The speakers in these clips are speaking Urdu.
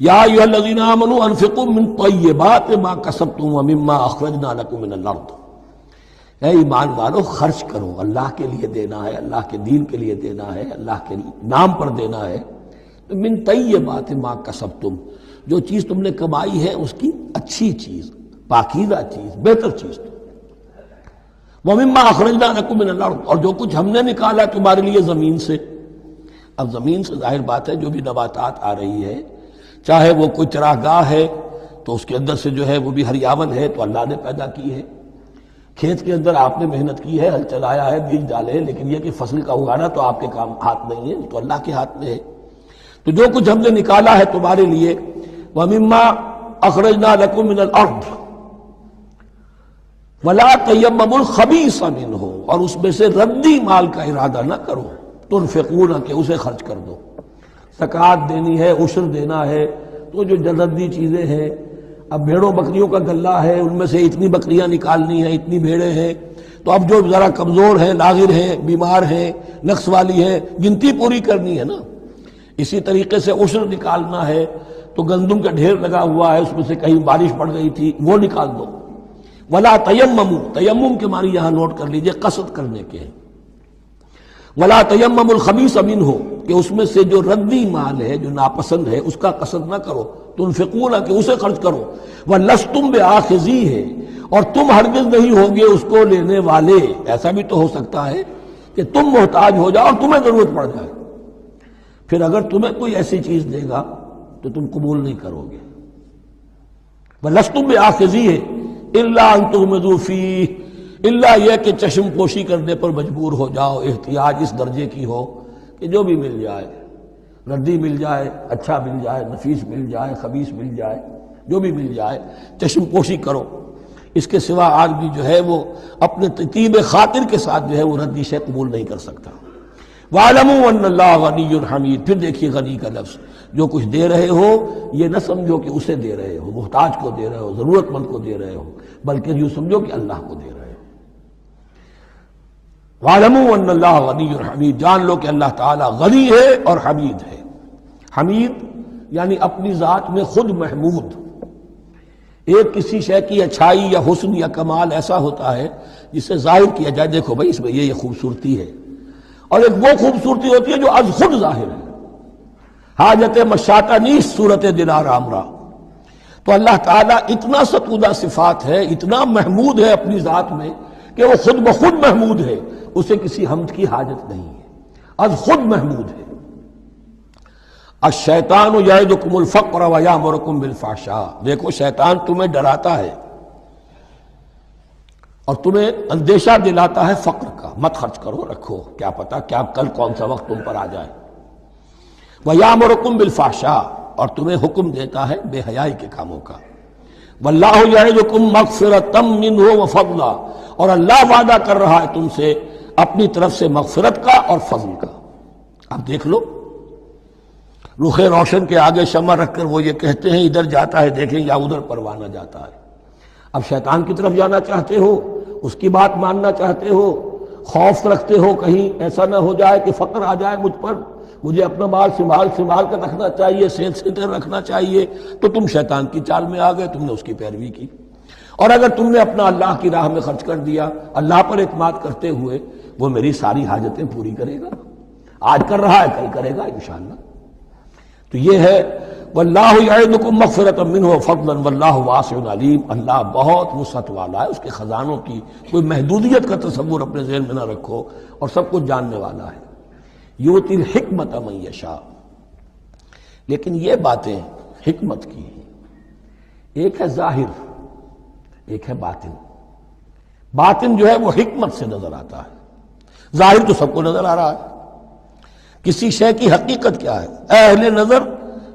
یا ایھا الذین آمنوا انفقوا من طیبات ما کسبتم ومما اخرجنا لکم من الارض، اے ایمان والو خرچ کرو، اللہ کے لیے دینا ہے، اللہ کے دین کے لیے دینا ہے، اللہ کے نام پر دینا ہے۔ من طیبات ما کسبتم، جو چیز تم نے کمائی ہے اس کی اچھی چیز، پاکیزہ چیز، بہتر چیز۔ وَمِمَّا أَخْرَجْنَا لَكُم مِّنَ الْأَرْضِ، اور جو کچھ ہم نے نکالا تمہارے لیے زمین سے۔ اب زمین سے ظاہر بات ہے جو بھی نباتات آ رہی ہے، چاہے وہ کوئی چراگاہ ہے تو اس کے اندر سے جو ہے وہ بھی ہریاون ہے تو اللہ نے پیدا کی ہے، کھیت کے اندر آپ نے محنت کی ہے، ہل چلایا ہے، بیج ڈالے ہیں، لیکن یہ کہ فصل کا اگانا تو آپ کے کام ہاتھ نہیں ہے، تو اللہ کے ہاتھ میں ہے۔ تو جو کچھ ہم نے نکالا ہے تمہارے لیے، وَمِمَّا أَخْرَجْنَا لَكُم مِّنَ الْأَرْضِ وَلَا تَيَمَّمُوا الْخَبِيثَ مِنْهُ، اور اس میں سے ردی مال کا ارادہ نہ کرو، تنفقون، کہ اسے خرچ کر دو۔ زکوٰۃ دینی ہے، عشر دینا ہے، تو جو ردی چیزیں ہیں، اب بھیڑوں بکریوں کا غلہ ہے، ان میں سے اتنی بکریاں نکالنی ہیں، اتنی بھیڑیں ہیں، تو اب جو ذرا کمزور ہیں، لاغر ہیں، بیمار ہیں، نقص والی ہیں، گنتی پوری کرنی ہے نا۔ اسی طریقے سے عشر نکالنا ہے تو گندم کا ڈھیر لگا ہوا ہے، اس میں سے کہیں بارش پڑ گئی تھی، وہ نکال دو۔ ولا تیمموا، تیمم کے معنی یہاں نوٹ کر لیجئے قصد کرنے کے ہیں۔ ولا تیمموا الخبیث منہ، کہ اس میں سے جو ردی مال ہے، جو ناپسند ہے، اس کا قصد نہ کرو، تنفقون، کہ اسے خرچ کرو۔ وَلَسْتُمْ بِآخِذِیہ، اور تم ہرگز نہیں ہوگے اس کو لینے والے۔ ایسا بھی تو ہو سکتا ہے کہ تم محتاج ہو جاؤ اور تمہیں ضرورت پڑ جائے، پھر اگر تمہیں کوئی ایسی چیز دے گا تو تم قبول نہیں کرو گے۔ وَلَسْتُمْ بِآخِذِیہ إِلَّا أَن تُغْمِضُوا فِیہ، اللہ یہ کہ چشم پوشی کرنے پر مجبور ہو جاؤ، احتیاج اس درجے کی ہو کہ جو بھی مل جائے، ردی مل جائے، اچھا مل جائے، نفیس مل جائے، خبیث مل جائے، جو بھی مل جائے چشم پوشی کرو۔ اس کے سوا آدمی جو ہے وہ اپنے طیب خاطر کے ساتھ جو ہے وہ ردی شے قبول نہیں کر سکتا۔ وَاعْلَمُوا أَنَّ اللَّهَ غَنِيٌّ حَمِيدٌ، پھر دیکھیے غنی کا لفظ، جو کچھ دے رہے ہو یہ نہ سمجھو کہ اسے دے رہے ہو، محتاج کو دے رہے ہو، ضرورت مند کو دے رہے ہو، بلکہ یوں سمجھو کہ اللہ کو دے رہے ہو۔ وَاعْلَمُوا أَنَّ اللَّهَ غَنِيٌّ حَمِيدٌ، جان لو کہ اللہ تعالیٰ غنی ہے اور حمید ہے۔ حمید یعنی اپنی ذات میں خود محمود۔ ایک کسی شے کی اچھائی یا حسن یا کمال ایسا ہوتا ہے جسے ظاہر کیا جائے، دیکھو بھائی اس میں یہ خوبصورتی ہے، اور ایک وہ خوبصورتی ہوتی ہے جو از خود ظاہر ہے۔ حاجت مشاطہ نیست صورت دلار آمرا، تو اللہ تعالیٰ اتنا ستودہ صفات ہے، اتنا محمود ہے اپنی ذات میں کہ وہ خود بخود محمود ہے، اسے کسی حمد کی حاجت نہیں ہے، از خود محمود ہے۔ الشیطان یعدکم الفقر ویامرکم بالفحشاء، دیکھو شیطان تمہیں ڈراتا ہے اور تمہیں اندیشہ دلاتا ہے فقر کا، مت خرچ کرو، رکھو، کیا پتہ کیا کل کون سا وقت تم پر آ جائے۔ وَيَأْمُرُكُمْ بِالْفَحْشَاءِ، اور تمہیں حکم دیتا ہے بے حیائی کے کاموں کا۔ وَاللَّهُ يَعِدُكُمْ مَغْفِرَةً مِّنْهُ وَفَضْلًا، اور اللہ وعدہ کر رہا ہے تم سے اپنی طرف سے مغفرت کا اور فضل کا۔ اب دیکھ لو، رخ روشن کے آگے شمع رکھ کر وہ یہ کہتے ہیں ادھر جاتا ہے دیکھیں یا ادھر پروانہ جاتا ہے۔ اب شیطان کی طرف جانا چاہتے ہو، اس کی بات ماننا چاہتے ہو، خوف رکھتے ہو کہیں ایسا نہ ہو جائے کہ فقر آ جائے مجھ پر، مجھے اپنا مال سنبھال کر رکھنا چاہیے، صحت سے رکھنا چاہیے، تو تم شیطان کی چال میں آ گئے، تم نے اس کی پیروی کی۔ اور اگر تم نے اپنا اللہ کی راہ میں خرچ کر دیا، اللہ پر اعتماد کرتے ہوئے، وہ میری ساری حاجتیں پوری کرے گا، آج کر رہا ہے کل کرے گا انشاءاللہ۔ تو یہ ہے واللہ یعدکم مغفرۃ منہ وفضلا واللہ واسع علیم، اللہ بہت وسعت والا ہے، اس کے خزانوں کی کوئی محدودیت کا تصور اپنے ذہن میں نہ رکھو، اور سب کچھ جاننے والا ہے۔ یؤتی الحکمۃ من یشاء، لیکن یہ باتیں حکمت کی ہیں، ایک ہے ظاہر، ایک ہے باطن۔ باطن جو ہے وہ حکمت سے نظر آتا ہے، ظاہر تو سب کو نظر آ رہا ہے۔ کسی شے کی حقیقت کیا ہے؟ اہل نظر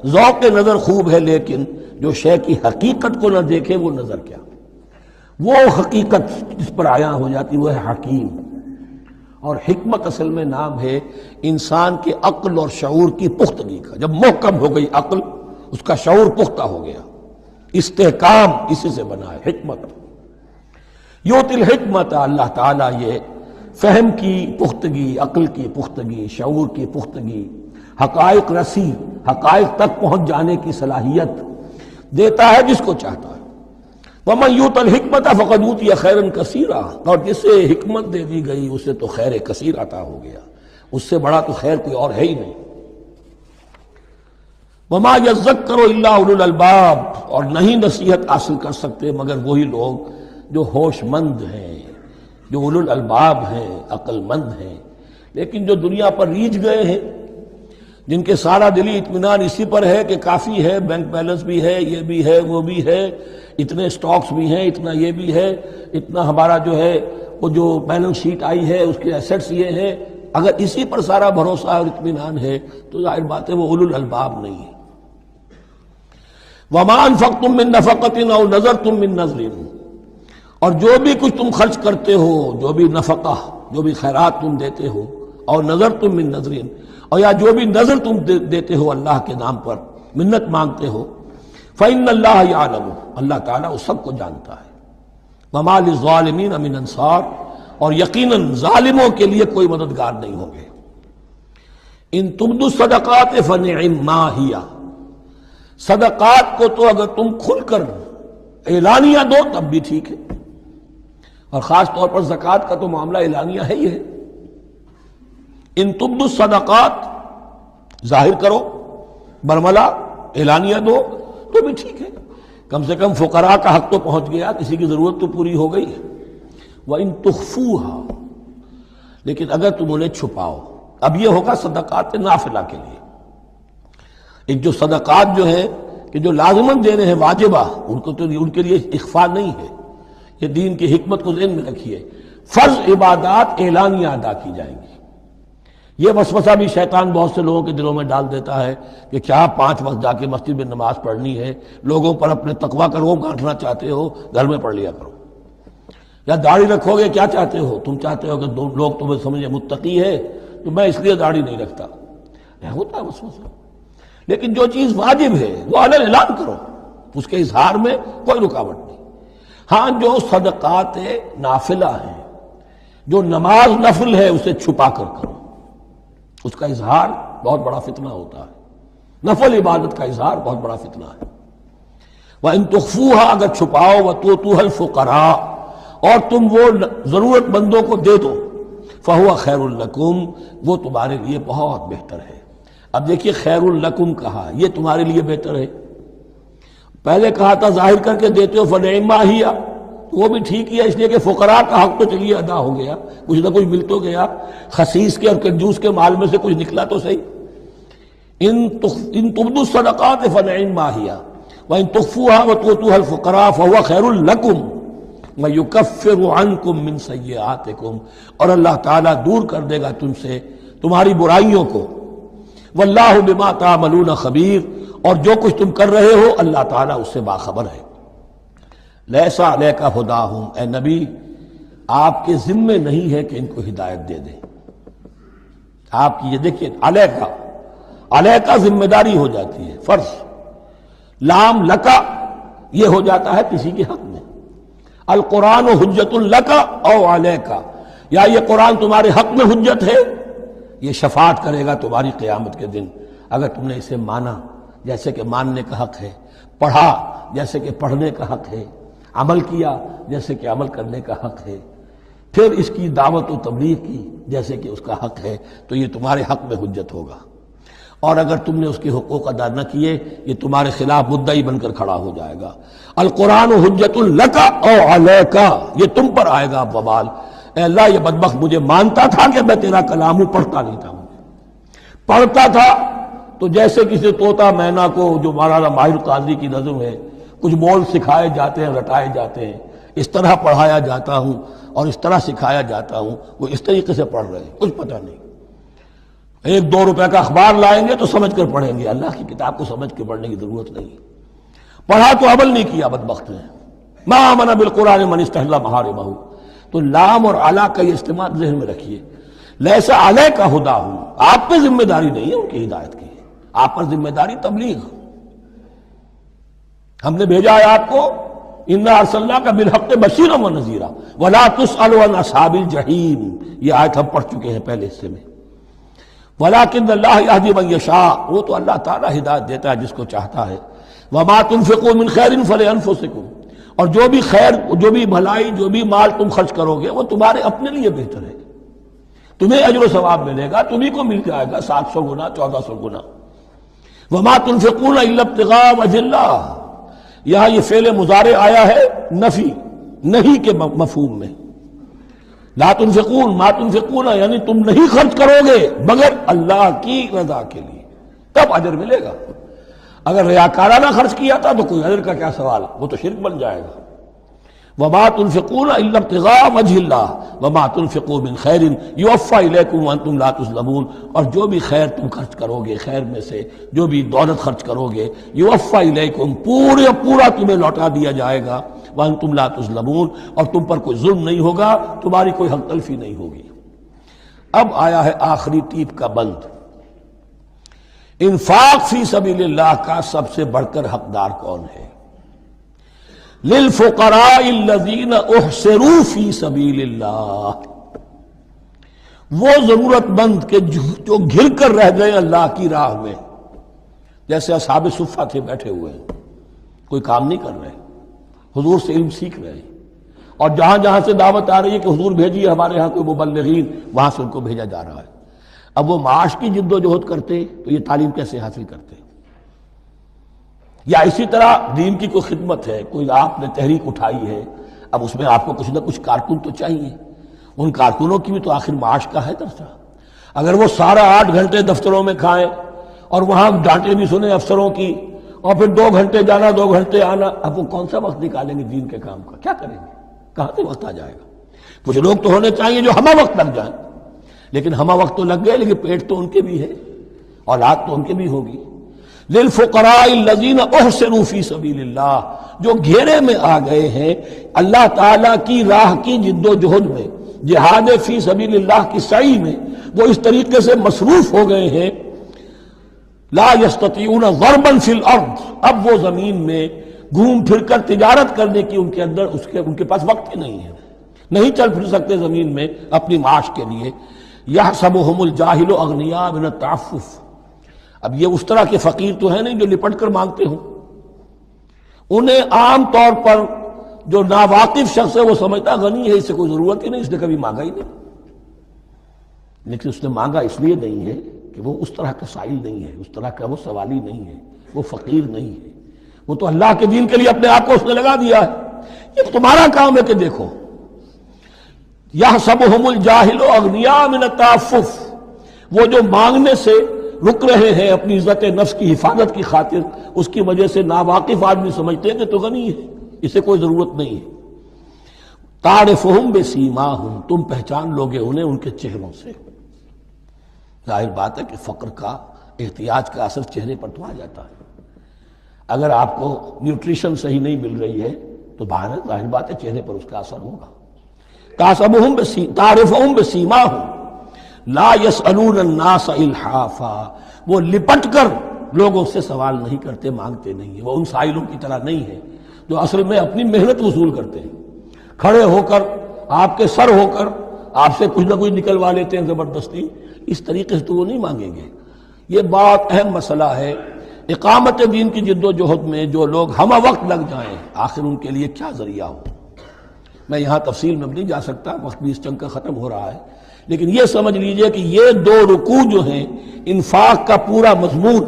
ذوق نظر خوب ہے، لیکن جو شے کی حقیقت کو نہ دیکھے وہ نظر کیا؟ وہ حقیقت جس پر عیاں ہو جاتی وہ ہے حکیم۔ اور حکمت اصل میں نام ہے انسان کے عقل اور شعور کی پختگی کا۔ جب محکم ہو گئی عقل، اس کا شعور پختہ ہو گیا، استحکام اسی سے بنا ہے حکمت۔ یؤتی الحکمت، اللہ تعالیٰ یہ فہم کی پختگی، عقل کی پختگی، شعور کی پختگی، حقائق رسی حقائق تک پہنچ جانے کی صلاحیت دیتا ہے جس کو چاہتا ہے۔ وَمَن يُؤْتَ الْحِكْمَةَ فَقَدْ أُوتِيَ خَيْرًا كَثِيرًا، اور جسے حکمت دے دی گئی اسے تو خیر کثیر عطا ہو گیا، اس سے بڑا تو خیر کوئی اور ہے ہی نہیں۔ وَمَا يَذَّكَّرُ إِلَّا أُولُو الْأَلْبَابِ، اور نہیں نصیحت حاصل کر سکتے مگر وہی لوگ جو ہوش مند ہیں، جو اولو الالباب ہیں، عقل مند ہیں۔ لیکن جو دنیا پر ریجھ گئے ہیں، جن کے سارا دلی اطمینان اسی پر ہے کہ کافی ہے، بینک بیلنس بھی ہے، یہ بھی ہے، وہ بھی ہے، اتنے سٹاکس بھی ہیں، اتنا یہ بھی ہے، اتنا ہمارا جو ہے وہ جو بیلنس شیٹ آئی ہے اس کے ایسٹس یہ ہے، اگر اسی پر سارا بھروسہ اور اطمینان ہے تو ظاہر بات ہے وہ اولو الالباب نہیں ہے۔ وَمَا أَنفَقْتُم مِّن نَفَقَةٍ أَوْ نَذَرْتُم مِّن نَذْرٍ، اور جو بھی کچھ تم خرچ کرتے ہو، جو بھی نفقہ، جو بھی خیرات تم دیتے ہو، اور نذرتم من نذرٍ، اور یا جو بھی نظر تم دیتے ہو اللہ کے نام پر، منت مانگتے ہو، فإن اللہ یعلم، اللہ تعالیٰ اس سب کو جانتا ہے۔ وما للظالمین من انصار، اور یقیناً ظالموں کے لیے کوئی مددگار نہیں ہوں گے۔ ان تبدوا الصدقات فنعما ہی، صدقات کو تو اگر تم کھل کر اعلانیہ دو تب بھی ٹھیک ہے، اور خاص طور پر زکوٰۃ کا تو معاملہ اعلانیہ ہے ہی ہے۔ ان تبدوا الصدقات، ظاہر کرو، برملا اعلانیہ دو تو بھی ٹھیک ہے، کم سے کم فقراء کا حق تو پہنچ گیا، کسی کی ضرورت تو پوری ہو گئی ہے۔ وَإِن تُخْفُوهَا، لیکن اگر تم انہیں چھپاؤ، اب یہ ہوگا صدقات نافلہ کے لیے۔ ایک جو صدقات جو ہے کہ جو لازماً دینے ہیں واجبہ، ان کو تو ان کے لیے اخفاء نہیں ہے، یہ دین کی حکمت کو ذہن میں رکھیے۔ فرض عبادات اعلانیہ ادا کی جائیں گی۔ یہ وسوسہ بھی شیطان بہت سے لوگوں کے دلوں میں ڈال دیتا ہے کہ کیا 5 وقت جا کے مسجد میں نماز پڑھنی ہے، لوگوں پر اپنے تقویٰ کا روب گانٹھنا چاہتے ہو، گھر میں پڑھ لیا کرو۔ یا داڑھی رکھو گے، کیا چاہتے ہو؟ تم چاہتے ہو کہ لوگ تمہیں سمجھے متقی ہے تو میں اس لیے داڑھی نہیں رکھتا، ہوتا ہے وسوسہ۔ لیکن جو چیز واجب ہے وہ علی اعلان کرو، اس کے اظہار میں کوئی رکاوٹ نہیں۔ ہاں جو صدقات نافلہ ہیں، جو نماز نفل ہے، اسے چھپا کر کرو، اس کا اظہار بہت بڑا فتنہ ہوتا ہے، نفل عبادت کا اظہار بہت بڑا فتنہ ہے۔ وَإِن تُخْفُوهَا، اگر چھپاؤ، وَتُؤْتُوهَا الْفُقَرَاءَ، اور تم وہ ضرورت مندوں کو دے دو، فَهُوَ خَيْرٌ لَكُمْ، وہ تمہارے لیے بہت بہتر ہے۔ اب دیکھیے خیر لکم کہا، یہ تمہارے لیے بہتر ہے۔ پہلے کہا تھا ظاہر کر کے دیتے ہو فنعما ہی، وہ بھی ٹھیک ہی ہے، اس لیے کہ فقراء کا حق تو چلیے ادا ہو گیا، کچھ نہ کچھ مل تو گیا، خسیس کے اور کنجوس کے مال میں سے کچھ نکلا تو صحیح۔ ان تبدوا الصدقات فنعما ہی وان تخفوها وتؤتوها الفقراء فهو خیر لکم ویکفر عنکم من سیئاتکم، اور اللہ تعالیٰ دور کر دے گا تم سے تمہاری برائیوں کو۔ واللہ بما تعملون خبیر، اور جو کچھ تم کر رہے ہو اللہ تعالیٰ اس سے باخبر ہے۔ لیس علیک ھداھم، اے نبی آپ کے ذمے نہیں ہے کہ ان کو ہدایت دے دیں۔ آپ کی یہ دیکھیے علیکا ذمہ داری ہو جاتی ہے، فرض۔ لام لکا یہ ہو جاتا ہے کسی کے حق میں۔ القرآن حجت لکا او علیکا، یا یہ قرآن تمہارے حق میں حجت ہے، یہ شفاعت کرے گا تمہاری قیامت کے دن اگر تم نے اسے مانا جیسے کہ ماننے کا حق ہے، پڑھا جیسے کہ پڑھنے کا حق ہے، عمل کیا جیسے کہ عمل کرنے کا حق ہے، پھر اس کی دعوت و تبلیغ کی جیسے کہ اس کا حق ہے، تو یہ تمہارے حق میں حجت ہوگا۔ اور اگر تم نے اس کے حقوق ادا نہ کیے، یہ تمہارے خلاف مدعی بن کر کھڑا ہو جائے گا۔ القرآن حجت لک او علیک، یہ تم پر آئے گا وبال۔ اے اللہ یہ بدبخت مجھے مانتا تھا کہ میں تیرا کلام ہوں، پڑھتا نہیں تھا، پڑھتا تھا تو جیسے کسی طوطا مینا کو، جو مولانا ماہر قاضی کی نظم ہے، کچھ بول سکھائے جاتے ہیں، رٹائے جاتے ہیں، اس طرح پڑھایا جاتا ہوں اور اس طرح سکھایا جاتا ہوں، وہ اس طریقے سے پڑھ رہے ہیں، کچھ پتہ نہیں۔ 1-2 روپے کا اخبار لائیں گے تو سمجھ کر پڑھیں گے، اللہ کی کتاب کو سمجھ کے پڑھنے کی ضرورت نہیں، پڑھا تو عمل نہیں کیا بدبخت نے۔ ما آمن بالقرآن من استحل محارمہ، تو لام اور علا کا یہ استعمال ذہن میں رکھیے۔ لیس علیک ھداھم، آپ پہ ذمہ داری نہیں ہے ان کی ہدایت کی، آپ پر ذمہ داری تبلیغ۔ ہم نے بھیجا ہے آپ کو، انا ارسلناک بالحق بشیرا ونذیرا ولا تسأل عن اصحاب الجحیم، یہ آیت ہم پڑھ چکے ہیں پہلے حصے میں۔ ولیکن اللہ یہدی من یشاء، وہ تو اللہ تعالیٰ ہدایت دیتا ہے جس کو چاہتا ہے. وما تنفقوا من خیر فلانفسکم، اور جو بھی خیر، جو بھی بھلائی، جو بھی مال تم خرچ کرو گے وہ تمہارے اپنے لیے بہتر ہے. تمہیں اجر و ثواب ملے گا، تمہیں کو مل جائے گا 700 گنا 1400 گنا. وما تنفقون الا ابتغاء وجہ اللہ، یہاں یہ فعل مضارع آیا ہے نفی، نہیں کے مفہوم میں. لا تنفقون، ما تنفقون یعنی تم نہیں خرچ کرو گے مگر اللہ کی رضا کے لیے، تب اجر ملے گا. اگر ریاکارانہ خرچ کیا تھا تو کوئی اجر کا کیا سوال، وہ تو شرک بن جائے گا. وما تنفقون الا ابتغاء وجہ اللہ وما تنفقوا من خیر یوفی الیکم وانتم لا تظلمون، اور جو بھی خیر تم خرچ کرو گے، خیر میں سے جو بھی دولت خرچ کرو گے، یوفی الیکم پورا تمہیں لوٹا دیا جائے گا، وانتم لا تظلمون، اور تم پر کوئی ظلم نہیں ہوگا، تمہاری کوئی حق تلفی نہیں ہوگی. اب آیا ہے آخری ٹیپ کا بند. انفاق فی سبیل اللہ کا سب سے بڑھ کر حقدار کون ہے؟ للفقراء الذین احصروا فی سبیل اللہ، وہ ضرورت مند کے جو گھر کر رہ گئے اللہ کی راہ میں، جیسے اصحاب صفہ تھے بیٹھے ہوئے ہیں، کوئی کام نہیں کر رہے، حضور سے علم سیکھ رہے ہیں، اور جہاں جہاں سے دعوت آ رہی ہے کہ حضور بھیجیے ہمارے ہاں کوئی مبلغین، وہاں سے ان کو بھیجا جا رہا ہے. اب وہ معاش کی جد و جہد کرتے تو یہ تعلیم کیسے حاصل کرتے؟ یا اسی طرح دین کی کوئی خدمت ہے، کوئی آپ نے تحریک اٹھائی ہے، اب اس میں آپ کو کچھ نہ کچھ کارکن تو چاہیے، ان کارکنوں کی بھی تو آخر معاش کا ہے درجہ. اگر وہ سارا 8 گھنٹے دفتروں میں کھائیں اور وہاں ڈانٹیں بھی سنیں افسروں کی، اور پھر 2 گھنٹے جانا 2 گھنٹے آنا، اب وہ کون سا وقت نکالیں گے دین کے کام کا؟ کیا کریں گے؟ کہاں سے وقت آ جائے گا؟ کچھ لوگ تو ہونے چاہیے جو ہمہ وقت لگ جائیں، لیکن ہمہ وقت تو لگ گئے، لیکن پیٹ تو ان کے بھی ہے، اولاد تو ان کے بھی ہوگی. للفقراء الذین احصروا فی سبیل اللہ، جو گھیرے میں آ گئے ہیں اللہ تعالیٰ کی راہ کی جد و جہد میں، جہاد فی سبیل اللہ کی سعی میں، وہ اس طریقے سے مصروف ہو گئے ہیں. لا یستطیعون ضربا فی الارض، اب وہ زمین میں گھوم پھر کر تجارت کرنے کی ان کے اندر ان کے پاس وقت ہی نہیں ہے، نہیں چل پھر سکتے زمین میں اپنی معاش کے لیے. یحسبهم الجاہل اغنیاء من التعفف، اب یہ اس طرح کے فقیر تو ہیں نہیں جو لپٹ کر مانگتے ہوں، انہیں عام طور پر جو ناواقف شخص ہے وہ سمجھتا غنی ہے، اس سے کوئی ضرورت ہی نہیں، اس نے کبھی مانگا ہی نہیں. لیکن اس نے مانگا اس لیے نہیں ہے کہ وہ اس طرح کا سائل نہیں ہے، اس طرح کا وہ سوالی نہیں ہے، وہ فقیر نہیں ہے، وہ تو اللہ کے دین کے لیے اپنے آپ کو اس نے لگا دیا ہے. یہ تمہارا کام ہے کہ دیکھو. یحسبهم الجاہل اغنیاء من التعفف، وہ جو مانگنے سے رک رہے ہیں اپنی عزت نفس کی حفاظت کی خاطر، اس کی وجہ سے ناواقف آدمی سمجھتے ہیں کہ تو غنی ہے، اسے کوئی ضرورت نہیں ہے. تعرفهم بسیماہم، تم پہچان لوگے انہیں ان کے چہروں سے. ظاہر بات ہے کہ فقر کا، احتیاج کا اثر چہرے پر تو آ جاتا ہے. اگر آپ کو نیوٹریشن صحیح نہیں مل رہی ہے تو باہر ظاہر بات ہے چہرے پر اس کا اثر ہوگا. تعرفهم بسیماہم لا يسألون الناس الحافا، وہ لپٹ کر لوگوں سے سوال نہیں کرتے، مانگتے نہیں ہیں. وہ ان سائلوں کی طرح نہیں ہے جو اصل میں اپنی محنت وصول کرتے ہیں، کھڑے ہو کر آپ کے سر ہو کر آپ سے کچھ نہ کچھ نکلوا لیتے ہیں زبردستی. اس طریقے سے تو وہ نہیں مانگیں گے. یہ بہت اہم مسئلہ ہے. اقامت دین کی جد و جہد میں جو لوگ ہمہ وقت لگ جائیں، آخر ان کے لیے کیا ذریعہ ہو. میں یہاں تفصیل میں نہیں جا سکتا، وقت بھی اس چنگ کا ختم ہو رہا ہے، لیکن یہ سمجھ لیجئے کہ یہ 2 رکوع جو ہیں انفاق کا پورا مضمون،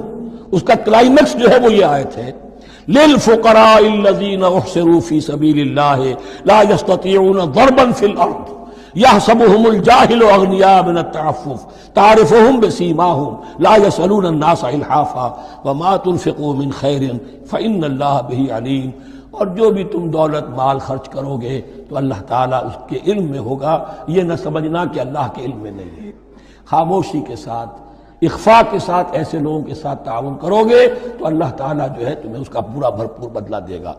اس کا کلائمیکس جو ہے وہ یہ آیت ہے. للفقراء الذین احصروا فی سبیل اللہ لا یستطیعون ضربا فی الارض یحسبهم الجاہل اغنیاء من التعفف تعرفهم بسیماہم لا یسألون الناس الحافا وما تنفقوا من خیر فإن اللہ بہ علیم. اور جو بھی تم دولت مال خرچ کرو گے تو اللہ تعالیٰ اس کے علم میں ہوگا. یہ نہ سمجھنا کہ اللہ کے علم میں نہیں ہے. خاموشی کے ساتھ، اخفاء کے ساتھ ایسے لوگوں کے ساتھ تعاون کرو گے تو اللہ تعالیٰ جو ہے تمہیں اس کا پورا بھرپور بدلہ دے گا.